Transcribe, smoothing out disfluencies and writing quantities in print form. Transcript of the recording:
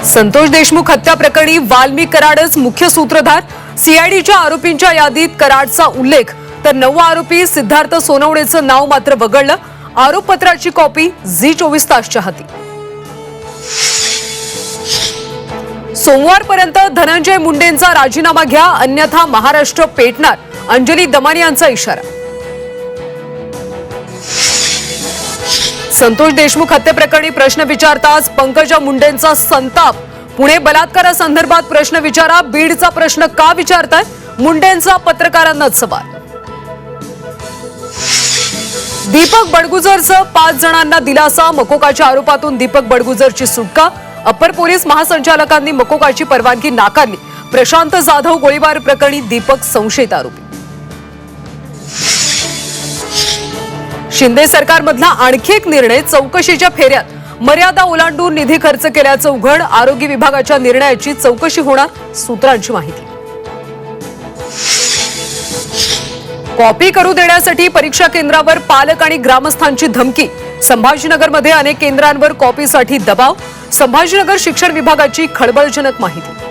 संतोष देशमुख हत्या प्रकरणी वाल्मिक कराडच मुख्य सूत्रधार। सीआयडीच्या आरोपींच्या यादीत कराडचा उल्लेख, तर 9 आरोपी सिद्धार्थ सोनवणेचं नाव मात्र वगळलं। आरोपपत्राची कॉपी झी24 तासच्या हाती। सोमवारपर्यंत धनंजय मुंडेंचा राजीनामा घ्या, अन्यथा महाराष्ट्र पेटणार, अंजली दमानी यांचा इशारा। संतोष देशमुख हत्येप्रकरणी प्रश्न विचारताच पंकजा मुंडेंचा संताप। पुणे बलात्कारासंदर्भात प्रश्न विचारा, बीडचा प्रश्न का विचारताय, मुंडेंचा पत्रकारांनाच सवाल। दीपक बडगुजरचं 5 जणांना दिलासा, मकोकाच्या आरोपातून दीपक बडगुजरची सुटका। अप्पर पोलीस महासंचालकांनी मकोकाची परवानगी नाकारली। प्रशांत जाधव गोळीबार प्रकरणी दीपक संशयित आरोपी। शिंदे सरकारमधला आणखी एक निर्णय, चौकशीच्या फेऱ्यात मर्यादा ओलांडून निधी खर्च केल्याचं उघड। आरोग्य विभागाच्या निर्णयाची चौकशी होणार, सूत्रांची माहिती। कॉपी करू देण्यासाठी परीक्षा केंद्रावर पालक आणि ग्रामस्थांची धमकी। संभाजीनगरमध्ये अनेक केंद्रांवर कॉपीसाठी दबाव। संभाजीनगर शिक्षण विभागाची खळबळजनक माहिती।